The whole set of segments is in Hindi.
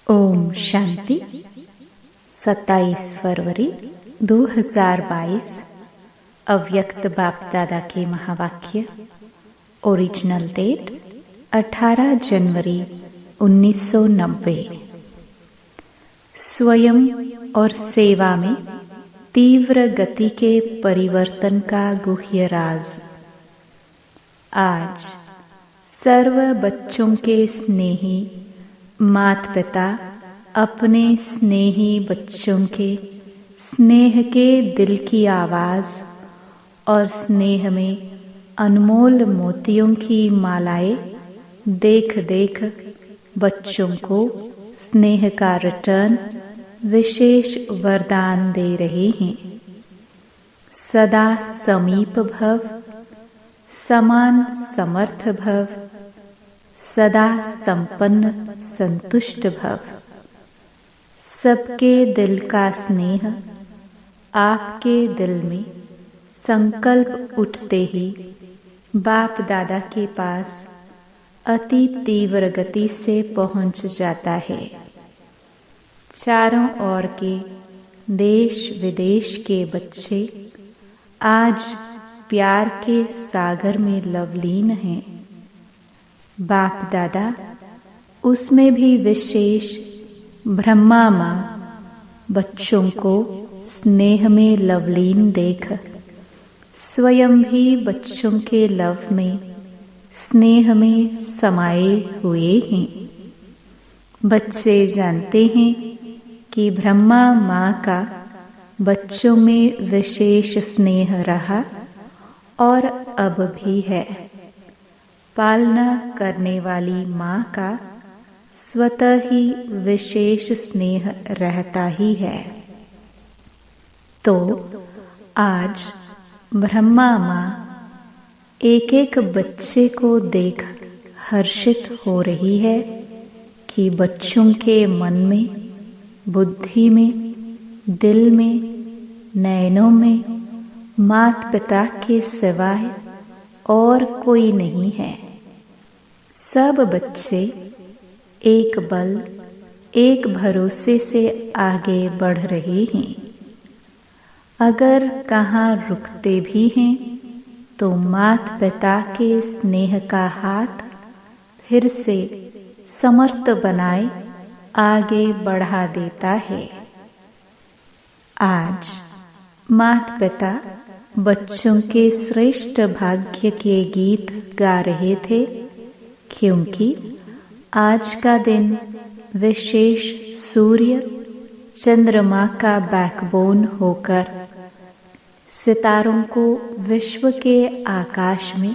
ओम शांति। 27 फरवरी 2022 अव्यक्त बाप दादा के महावाक्य। ओरिजिनल डेट 18 जनवरी 1990। स्वयं और सेवा में तीव्र गति के परिवर्तन का गुह्य राज। आज सर्व बच्चों के स्नेही माता पिता अपने स्नेही बच्चों के स्नेह के दिल की आवाज और स्नेह में अनमोल मोतियों की मालाएं देख देख बच्चों को स्नेह का रिटर्न विशेष वरदान दे रहे हैं। सदा समीप भव, समान समर्थ भव, सदा संपन्न संतुष्ट भव। सबके दिल का स्नेह आपके दिल में संकल्प उठते ही बाप दादा के पास अति तीव्र गति से पहुंच जाता है। चारों ओर के देश विदेश के बच्चे आज प्यार के सागर में लवलीन हैं। बाप दादा उसमें भी विशेष ब्रह्मा माँ बच्चों को स्नेह में लवलीन देख स्वयं भी बच्चों के लव में स्नेह में समाये हुए हैं। बच्चे जानते हैं कि ब्रह्मा माँ का बच्चों में विशेष स्नेह रहा और अब भी है। पालना करने वाली माँ का स्वतः ही विशेष स्नेह रहता ही है। तो आज ब्रह्मा माँ एक एक बच्चे को देख हर्षित हो रही है कि बच्चों के मन में, बुद्धि में, दिल में, नयनों में माता पिता के सिवाय और कोई नहीं है। सब बच्चे एक बल, एक भरोसे से आगे बढ़ रहे हैं। अगर कहाँ रुकते भी हैं तो माता पिता के स्नेह का हाथ फिर से समर्थ बनाए आगे बढ़ा देता है। आज माता पिता बच्चों के श्रेष्ठ भाग्य के गीत गा रहे थे, क्योंकि आज का दिन विशेष सूर्य चंद्रमा का बैकबोन होकर सितारों को विश्व के आकाश में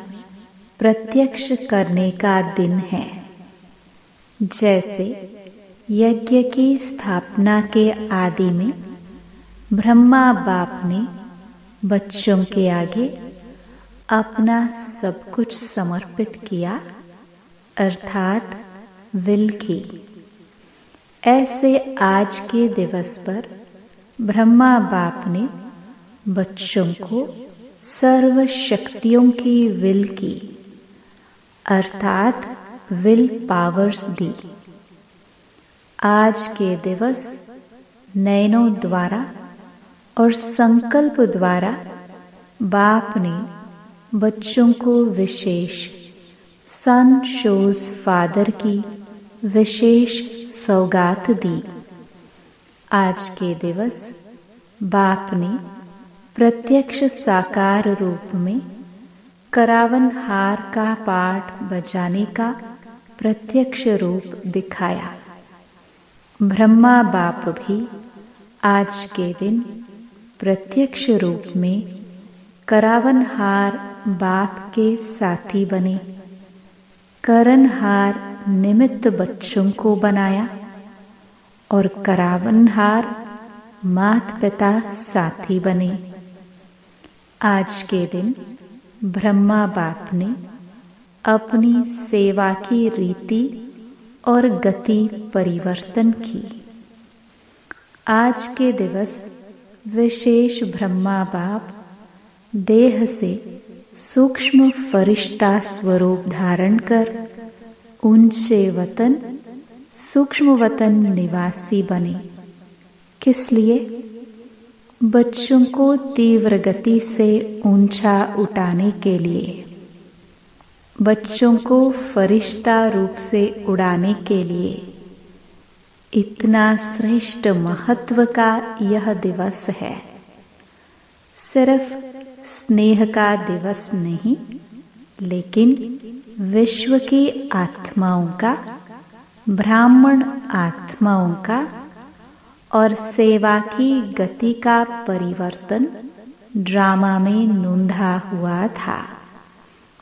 प्रत्यक्ष करने का दिन है। जैसे यज्ञ की स्थापना के आदि में ब्रह्मा बाप ने बच्चों के आगे अपना सब कुछ समर्पित किया, अर्थात विल की। ऐसे आज के दिवस पर ब्रह्मा बाप ने बच्चों को सर्व शक्तियों की विल की, अर्थात विल पावर्स दी। आज के दिवस नयनों द्वारा और संकल्प द्वारा बाप ने बच्चों को विशेष सन शोज फादर की विशेष सौगात दी। आज के दिवस बाप ने प्रत्यक्ष साकार रूप में करावन हार का पाठ बजाने का प्रत्यक्ष रूप दिखाया। ब्रह्मा बाप भी आज के दिन प्रत्यक्ष रूप में करावन हार बाप के साथी बने। करनहार निमित्त बच्चों को बनाया और करावनहार माता पिता साथी बने। आज के दिन ब्रह्मा बाप ने अपनी सेवा की रीति और गति परिवर्तन की। आज के दिवस विशेष ब्रह्मा बाप देह से सूक्ष्म फरिश्ता स्वरूप धारण कर ऊंचे वतन सूक्ष्म वतन निवासी बने। किस लिए? बच्चों को तीव्र गति से ऊंचा उठाने के लिए, बच्चों को फरिश्ता रूप से उड़ाने के लिए। इतना श्रेष्ठ महत्व का यह दिवस है। सिर्फ स्नेह का दिवस नहीं, लेकिन विश्व की आत्माओं का, ब्राह्मण आत्माओं का और सेवा की गति का परिवर्तन ड्रामा में नोंधा हुआ था,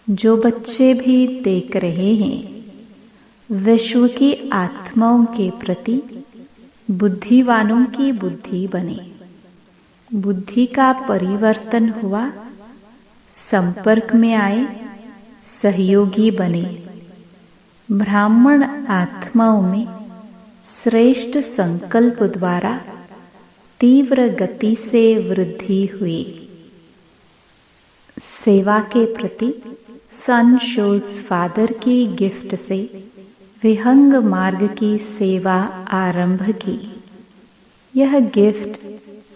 जो बच्चे भी देख रहे हैं। विश्व की आत्माओं के प्रति बुद्धिवानों की बुद्धि बने, बुद्धि का परिवर्तन हुआ, संपर्क में आए, सहयोगी बने। ब्राह्मण आत्माओं में श्रेष्ठ संकल्प द्वारा तीव्र गति से वृद्धि हुई। सेवा के प्रति सन शोज फादर की गिफ्ट से विहंग मार्ग की सेवा आरंभ की। यह गिफ्ट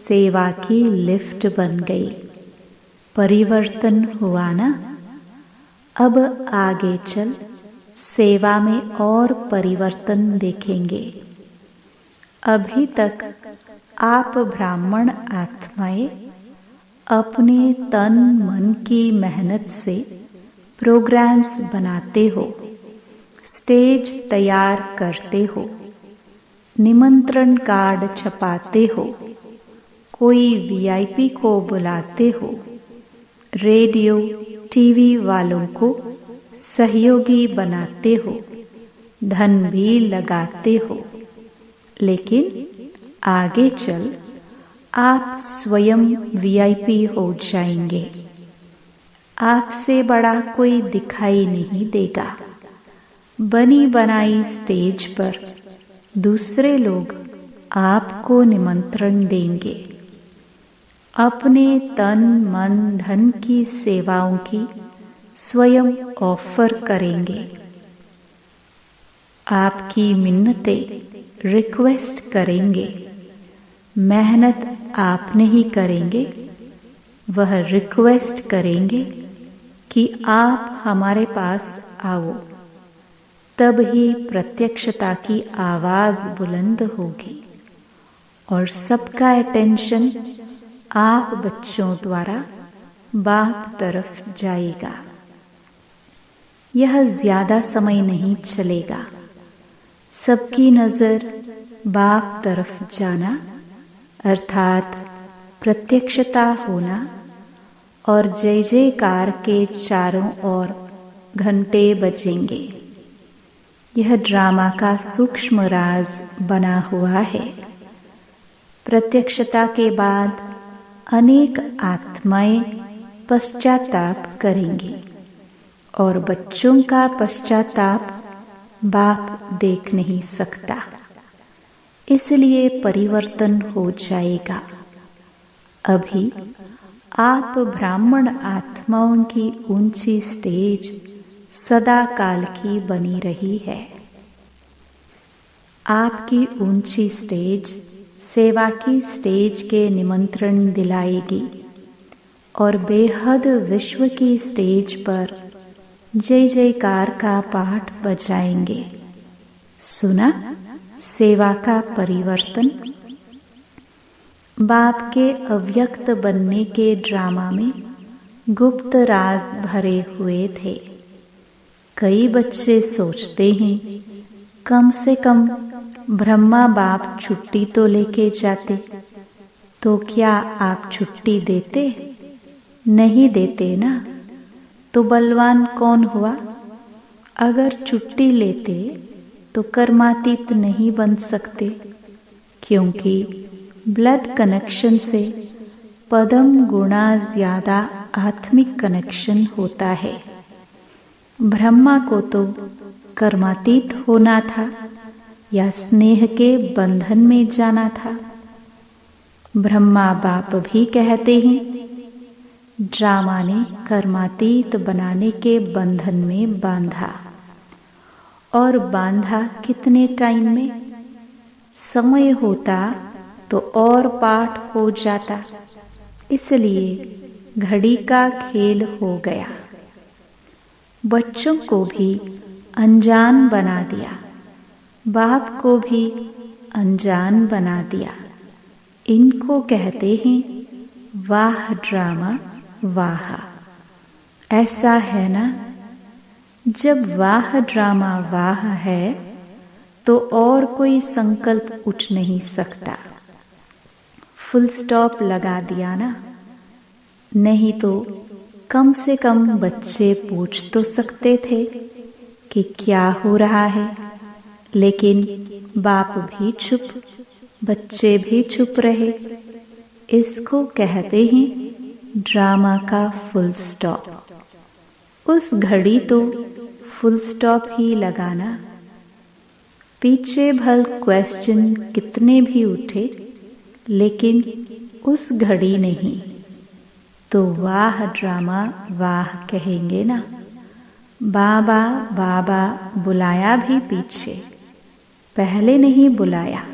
सेवा की लिफ्ट बन गई। परिवर्तन हुआ ना? अब आगे चल सेवा में और परिवर्तन देखेंगे। अभी तक आप ब्राह्मण आत्माएं अपने तन मन की मेहनत से प्रोग्राम्स बनाते हो, स्टेज तैयार करते हो, निमंत्रण कार्ड छपाते हो, कोई वीआईपी को बुलाते हो, रेडियो टीवी वालों को सहयोगी बनाते हो, धन भी लगाते हो। लेकिन आगे चल आप स्वयं वीआईपी हो जाएंगे। आपसे बड़ा कोई दिखाई नहीं देगा। बनी बनाई स्टेज पर दूसरे लोग आपको निमंत्रण देंगे। अपने तन मन धन की सेवाओं की स्वयं ऑफर करेंगे। आपकी मिन्नतें रिक्वेस्ट करेंगे। मेहनत आप नहीं करेंगे, वह रिक्वेस्ट करेंगे कि आप हमारे पास आओ। तब ही प्रत्यक्षता की आवाज बुलंद होगी और सबका अटेंशन आप बच्चों द्वारा बाप तरफ जाएगा। यह ज्यादा समय नहीं चलेगा। सबकी नजर बाप तरफ जाना अर्थात प्रत्यक्षता होना और जय जयकार के चारों ओर घंटे बजेंगे। यह ड्रामा का सूक्ष्म राज बना हुआ है। प्रत्यक्षता के बाद अनेक आत्माएं पश्चाताप करेंगी और बच्चों का पश्चाताप बाप देख नहीं सकता, इसलिए परिवर्तन हो जाएगा। अभी आप ब्राह्मण आत्माओं की ऊंची स्टेज सदा काल की बनी रही है। आपकी ऊंची स्टेज सेवा की स्टेज के निमंत्रण दिलाएगी और बेहद विश्व की स्टेज पर जय जयकार का पाठ बजाएंगे। सुना सेवा का परिवर्तन? बाप के अव्यक्त बनने के ड्रामा में गुप्त राज भरे हुए थे। कई बच्चे सोचते हैं कम से कम ब्रह्मा बाप छुट्टी तो लेके जाते, तो क्या आप छुट्टी देते? नहीं देते ना, तो बलवान कौन हुआ? अगर छुट्टी लेते तो कर्मातीत नहीं बन सकते, क्योंकि ब्लड कनेक्शन से पदम गुणा ज्यादा आत्मिक कनेक्शन होता है। ब्रह्मा को तो कर्मातीत होना था या स्नेह के बंधन में जाना था। ब्रह्मा बाप भी कहते हैं ड्रामा ने कर्मातीत बनाने के बंधन में बांधा और बांधा कितने टाइम में? समय होता तो और पाठ हो जाता, इसलिए घड़ी का खेल हो गया। बच्चों को भी अनजान बना दिया, बाप को भी अनजान बना दिया। इनको कहते हैं वाह ड्रामा वाह। ऐसा है ना? जब वाह ड्रामा वाह है तो और कोई संकल्प उठ नहीं सकता। फुल स्टॉप लगा दिया ना? नहीं तो कम से कम बच्चे पूछ तो सकते थे कि क्या हो रहा है, लेकिन बाप भी चुप, बच्चे भी चुप रहे। इसको कहते हैं ड्रामा का फुल स्टॉप। उस घड़ी तो फुल स्टॉप ही लगाना। पीछे भल क्वेश्चन कितने भी उठे, लेकिन उस घड़ी नहीं, तो वाह ड्रामा वाह कहेंगे ना। बाबा बाबा बुलाया भी पीछे, पहले नहीं बुलाया।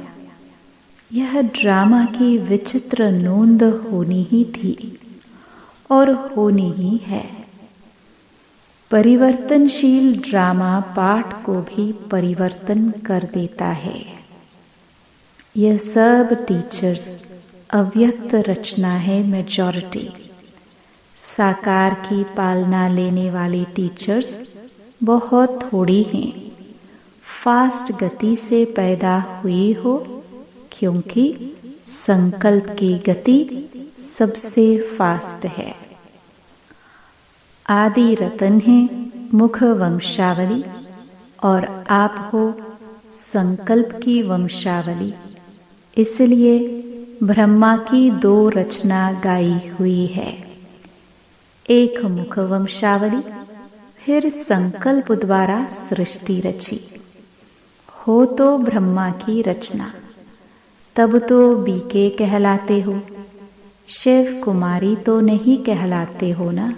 यह ड्रामा की विचित्र नोंद होनी ही थी और होनी ही है। परिवर्तनशील ड्रामा पाठ को भी परिवर्तन कर देता है। यह सब टीचर्स अव्यक्त रचना है मेजॉरिटी। साकार की पालना लेने वाले टीचर्स बहुत थोड़ी हैं। फास्ट गति से पैदा हुई हो, क्योंकि संकल्प की गति सबसे फास्ट है। आदि रतन है मुख वंशावली और आप हो संकल्प की वंशावली। इसलिए ब्रह्मा की 2 रचना गाई हुई है, एक मुख वंशावली, फिर संकल्प द्वारा सृष्टि रची। हो तो ब्रह्मा की रचना, तब तो बीके कहलाते हो, शिव कुमारी तो नहीं कहलाते हो ना।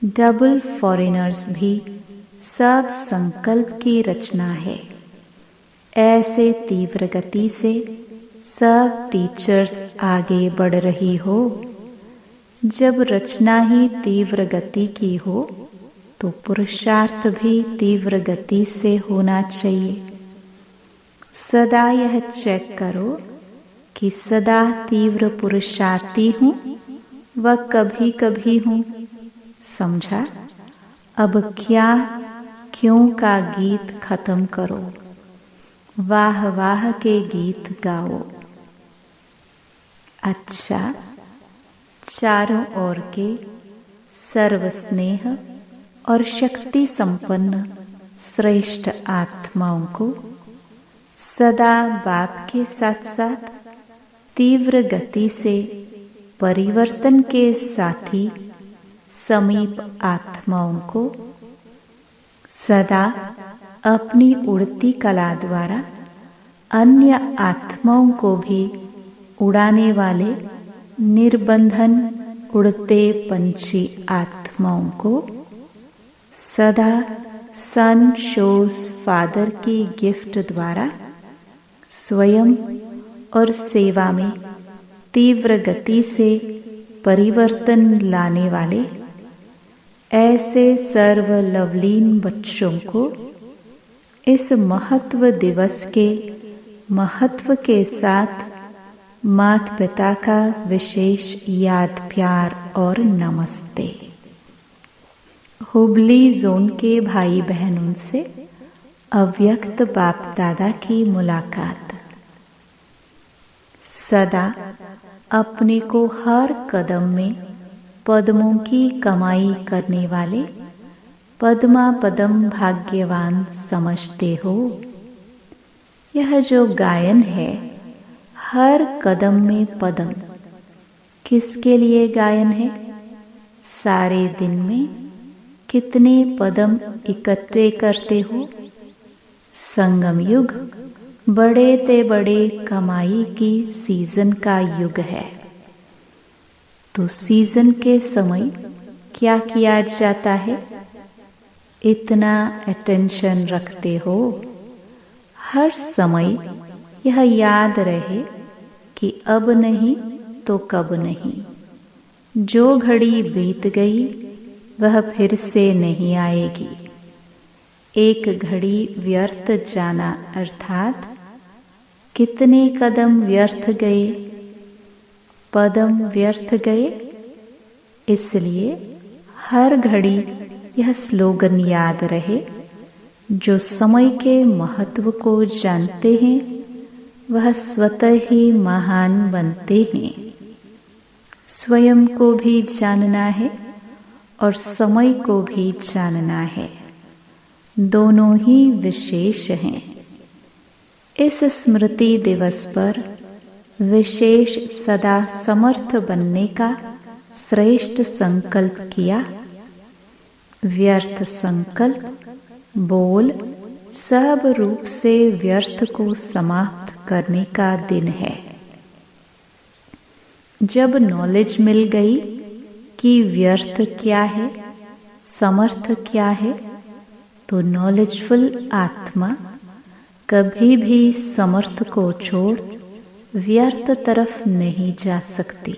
डबल फॉरेनर्स भी सब संकल्प की रचना है। ऐसे तीव्र गति से सब टीचर्स आगे बढ़ रही हो। जब रचना ही तीव्र गति की हो, तो पुरुषार्थ भी तीव्र गति से होना चाहिए। सदा यह चेक करो कि सदा तीव्र पुरुषार्थी हूं व कभी कभी हूं। समझा? अब क्या क्यों का गीत खत्म करो, वाह वाह के गीत गाओ। अच्छा, चारों ओर के सर्वस्नेह और शक्ति संपन्न श्रेष्ठ आत्माओं को सदा बाप के साथ साथ तीव्र गति से परिवर्तन के साथी समीप आत्माओं को सदा अपनी उड़ती कला द्वारा अन्य आत्माओं को भी उड़ाने वाले निर्बंधन उड़ते पंछी आत्माओं को सदा सन शोज फादर की गिफ्ट द्वारा स्वयं और सेवा में तीव्र गति से परिवर्तन लाने वाले ऐसे सर्व लवलीन बच्चों को इस महत्व दिवस के महत्व के साथ माता पिता का विशेष याद प्यार और नमस्ते। हुबली जोन के भाई बहनों से अव्यक्त बाप दादा की मुलाकात। सदा अपने को हर कदम में पद्मों की कमाई करने वाले पद्मा पदम भाग्यवान समझते हो। यह जो गायन है, हर कदम में पदम, किसके लिए गायन है? सारे दिन में कितने पदम इकट्ठे करते हो? संगम युग बड़े ते बड़े कमाई की सीजन का युग है। तो सीजन के समय क्या किया जाता है? इतना अटेंशन रखते हो, हर समय यह याद रहे कि अब नहीं तो कब नहीं। जो घड़ी बीत गई वह फिर से नहीं आएगी। एक घड़ी व्यर्थ जाना अर्थात कितने कदम व्यर्थ गए, पदम व्यर्थ गए। इसलिए हर घड़ी यह स्लोगन याद रहे, जो समय के महत्व को जानते हैं वह स्वतः ही महान बनते हैं। स्वयं को भी जानना है और समय को भी जानना है, दोनों ही विशेष हैं। इस स्मृति दिवस पर विशेष सदा समर्थ बनने का श्रेष्ठ संकल्प किया। व्यर्थ संकल्प, बोल सब रूप से व्यर्थ को समाप्त करने का दिन है। जब नॉलेज मिल गई कि व्यर्थ क्या है, समर्थ क्या है, तो नॉलेजफुल आत्मा कभी भी समर्थ को छोड़ व्यर्थ तरफ नहीं जा सकती।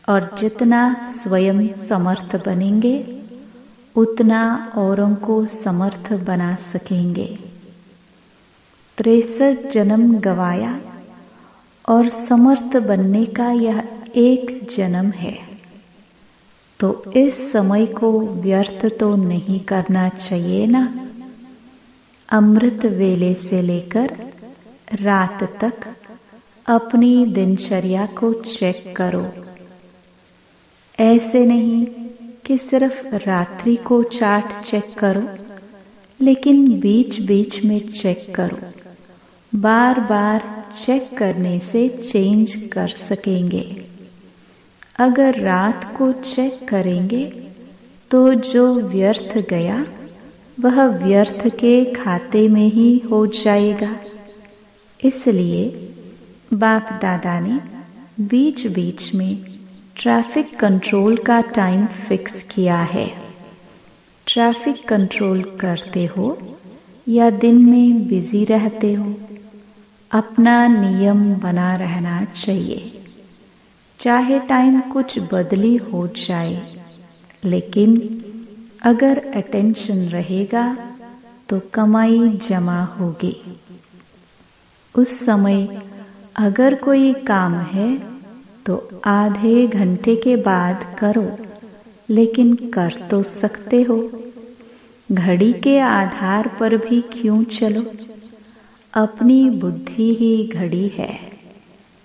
और जितना स्वयं समर्थ बनेंगे उतना औरों को समर्थ बना सकेंगे। 63 जन्म गवाया और समर्थ बनने का यह एक जन्म है, तो इस समय को व्यर्थ तो नहीं करना चाहिए ना। अमृत वेले से लेकर रात तक अपनी दिनचर्या को चेक करो। ऐसे नहीं कि सिर्फ रात्रि को चार्ट चेक करो, लेकिन बीच बीच में चेक करो। बार बार चेक करने से चेंज कर सकेंगे। अगर रात को चेक करेंगे तो जो व्यर्थ गया वह व्यर्थ के खाते में ही हो जाएगा। इसलिए बाप दादा ने बीच बीच में ट्रैफिक कंट्रोल का टाइम फिक्स किया है। ट्रैफिक कंट्रोल करते हो या दिन में बिजी रहते हो, अपना नियम बना रहना चाहिए। चाहे टाइम कुछ बदली हो जाए, लेकिन अगर अटेंशन रहेगा तो कमाई जमा होगी। उस समय अगर कोई काम है तो आधे घंटे के बाद करो, लेकिन कर तो सकते हो। घड़ी के आधार पर भी क्यों चलो, अपनी बुद्धि ही घड़ी है।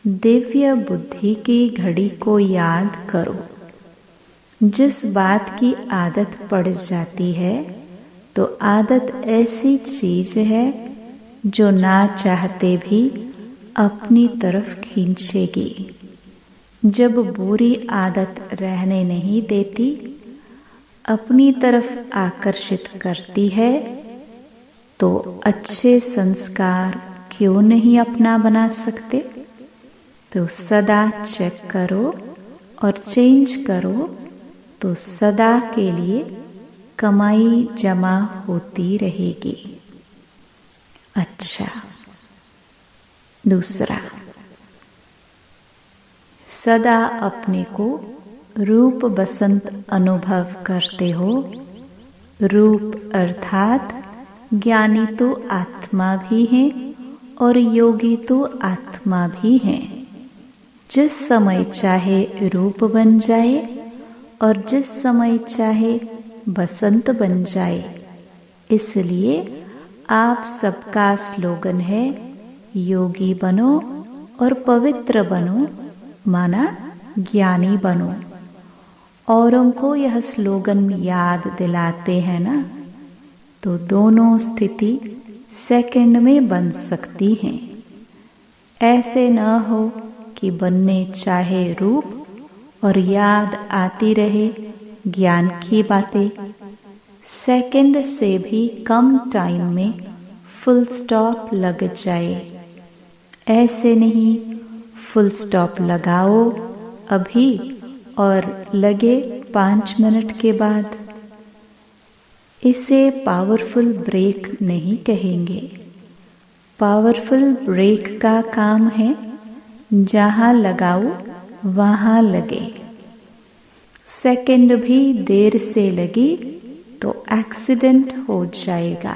दिव्य बुद्धि की घड़ी को याद करो। जिस बात की आदत पड़ जाती है तो आदत ऐसी चीज है जो ना चाहते भी अपनी तरफ खींचेगी। जब बुरी आदत रहने नहीं देती, अपनी तरफ आकर्षित करती है, तो अच्छे संस्कार क्यों नहीं अपना बना सकते। तो सदा चेक करो और चेंज करो, तो सदा के लिए कमाई जमा होती रहेगी। अच्छा, दूसरा, सदा अपने को रूप बसंत अनुभव करते हो। रूप अर्थात ज्ञानी तो आत्मा भी हैं और योगी तो आत्मा भी हैं। जिस समय चाहे रूप बन जाए और जिस समय चाहे बसंत बन जाए। इसलिए आप सबका स्लोगन है, योगी बनो और पवित्र बनो, माना ज्ञानी बनो। औरों को यह स्लोगन याद दिलाते हैं ना, तो दोनों स्थिति सेकंड में बन सकती हैं। ऐसे न हो कि बनने चाहे रूप और याद आती रहे ज्ञान की बातें। सेकंड से भी कम टाइम में फुल स्टॉप लग जाए। ऐसे नहीं फुल स्टॉप लगाओ अभी और लगे 5 मिनट के बाद। इसे पावरफुल ब्रेक नहीं कहेंगे। पावरफुल ब्रेक का काम है जहां लगाओ वहां लगे। सेकंड भी देर से लगी तो एक्सीडेंट हो जाएगा।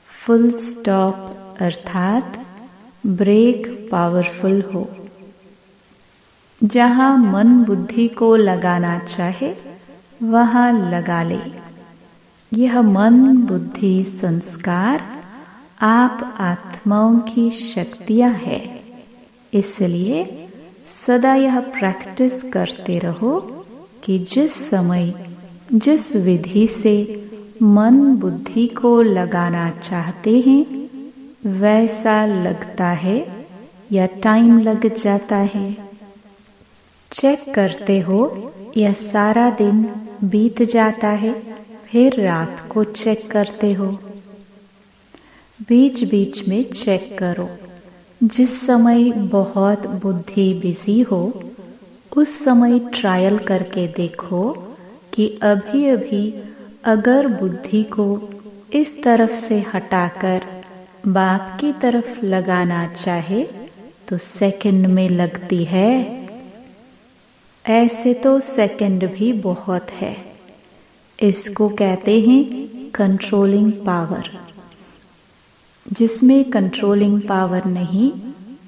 फुल स्टॉप अर्थात ब्रेक पावरफुल हो। जहां मन बुद्धि को लगाना चाहे वहां लगा ले। यह मन बुद्धि संस्कार आप आत्माओं की शक्तियां है। इसलिए सदा यह प्रैक्टिस करते रहो कि जिस समय जिस विधि से मन बुद्धि को लगाना चाहते हैं वैसा लगता है या टाइम लग जाता है। चेक करते हो यह सारा दिन बीत जाता है, फिर रात को चेक करते हो। बीच बीच में चेक करो। जिस समय बहुत बुद्धि बिजी हो उस समय ट्रायल करके देखो कि अभी अभी अगर बुद्धि को इस तरफ से हटाकर बाप की तरफ लगाना चाहे तो सेकंड में लगती है। ऐसे तो सेकंड भी बहुत है। इसको कहते हैं कंट्रोलिंग पावर। जिसमें कंट्रोलिंग पावर नहीं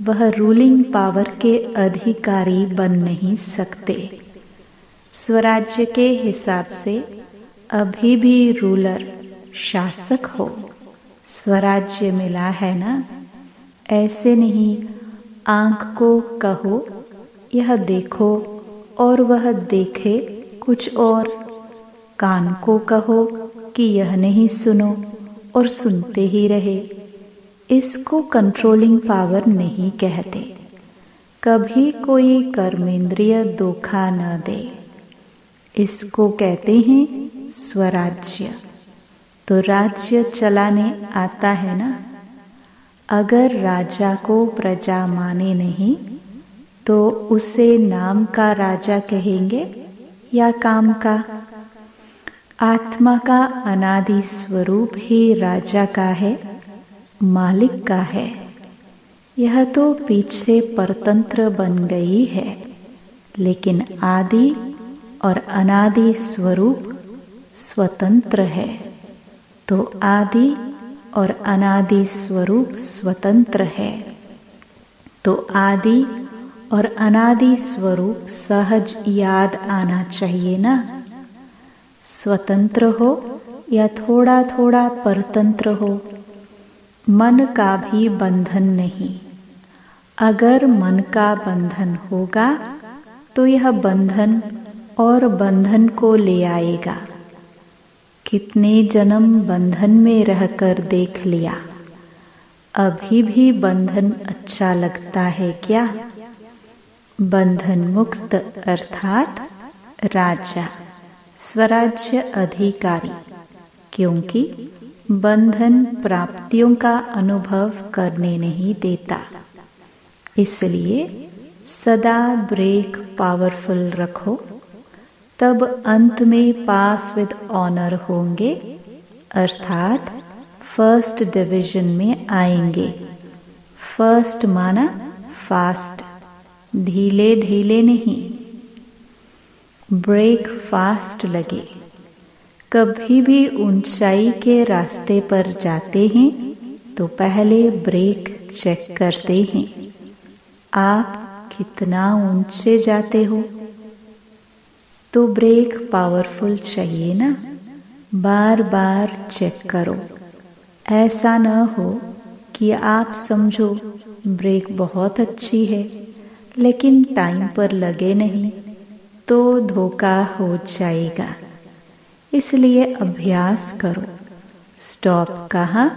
वह रूलिंग पावर के अधिकारी बन नहीं सकते। स्वराज्य के हिसाब से अभी भी रूलर शासक हो। स्वराज्य मिला है ना। ऐसे नहीं आंख को कहो यह देखो और वह देखे कुछ और, कान को कहो कि यह नहीं सुनो और सुनते ही रहे। इसको कंट्रोलिंग पावर नहीं कहते। कभी कोई कर्मेंद्रिय धोखा न दे। इसको कहते हैं स्वराज्य। तो राज्य चलाने आता है ना। अगर राजा को प्रजा माने नहीं तो उसे नाम का राजा कहेंगे या काम का। आत्मा का अनादि स्वरूप ही राजा का है, मालिक का है। यह तो पीछे परतंत्र बन गई है, लेकिन आदि और अनादि स्वरूप स्वतंत्र है। तो आदि और अनादि स्वरूप स्वतंत्र है। तो आदि और अनादि स्वरूप सहज याद आना चाहिए ना। स्वतंत्र हो या थोड़ा थोड़ा परतंत्र हो, मन का भी बंधन नहीं। अगर मन का बंधन होगा तो यह बंधन और बंधन को ले आएगा। कितने जन्म बंधन में रहकर देख लिया, अभी भी बंधन अच्छा लगता है क्या? बंधन मुक्त अर्थात राजा, स्वराज्य अधिकारी। क्योंकि बंधन प्राप्तियों का अनुभव करने नहीं देता। इसलिए सदा ब्रेक पावरफुल रखो, तब अंत में पास विद ऑनर होंगे, अर्थात फर्स्ट डिवीजन में आएंगे। फर्स्ट माना फास्ट, ढीले ढीले नहीं। ब्रेक फास्ट लगे। कभी भी ऊंचाई के रास्ते पर जाते हैं तो पहले ब्रेक चेक करते हैं। आप कितना ऊंचे जाते हो? तो ब्रेक पावरफुल चाहिए ना। बार बार चेक करो। ऐसा न हो कि आप समझो ब्रेक बहुत अच्छी है लेकिन टाइम पर लगे नहीं, तो धोखा हो जाएगा। इसलिए अभ्यास करो। स्टॉप कहाँ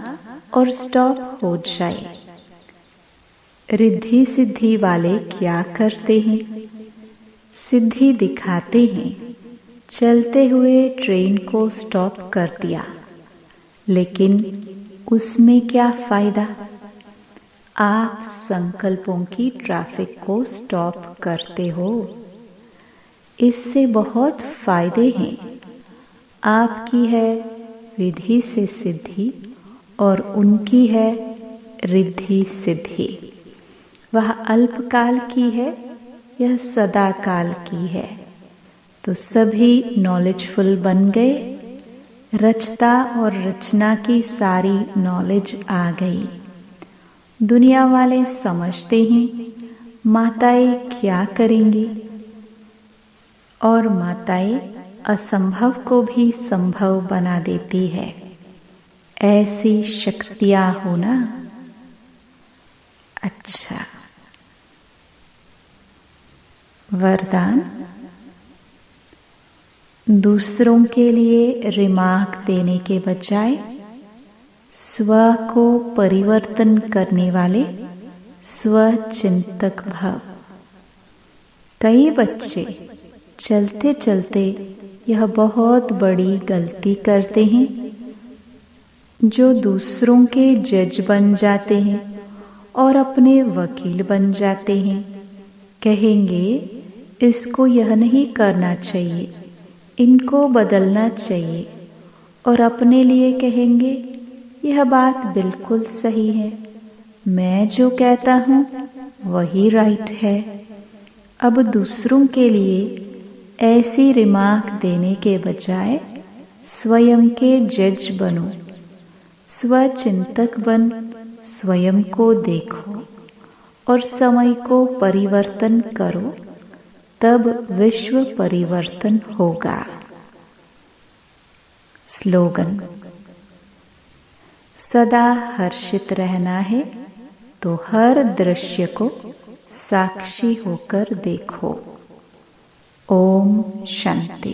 और स्टॉप हो जाए। रिद्धि सिद्धि वाले क्या करते हैं? सिद्धि दिखाते हैं। चलते हुए ट्रेन को स्टॉप कर दिया, लेकिन उसमें क्या फायदा? आप संकल्पों की ट्रैफिक को स्टॉप करते हो। इससे बहुत फायदे हैं। आपकी है विधि से सिद्धि और उनकी है रिद्धि सिद्धि। वह अल्पकाल की है, यह सदा काल की है। तो सभी नॉलेजफुल बन गए, रचता और रचना की सारी नॉलेज आ गई। दुनिया वाले समझते हैं माताएं क्या करेंगी, और माताएं असंभव को भी संभव बना देती है। ऐसी शक्तियां होना। अच्छा, वरदान। दूसरों के लिए रिमार्क देने के बजाय स्व को परिवर्तन करने वाले स्वचिंतक भव। कई बच्चे चलते चलते यह बहुत बड़ी गलती करते हैं, जो दूसरों के जज बन जाते हैं और अपने वकील बन जाते हैं। कहेंगे इसको यह नहीं करना चाहिए, इनको बदलना चाहिए, और अपने लिए कहेंगे यह बात बिल्कुल सही है, मैं जो कहता हूँ वही राइट है। अब दूसरों के लिए ऐसी रिमार्क देने के बजाय स्वयं के जज बनो, स्वचिंतक बन स्वयं को देखो और समय को परिवर्तन करो, तब विश्व परिवर्तन होगा। स्लोगन। सदा हर्षित रहना है तो हर दृश्य को साक्षी होकर देखो। ओम शांति।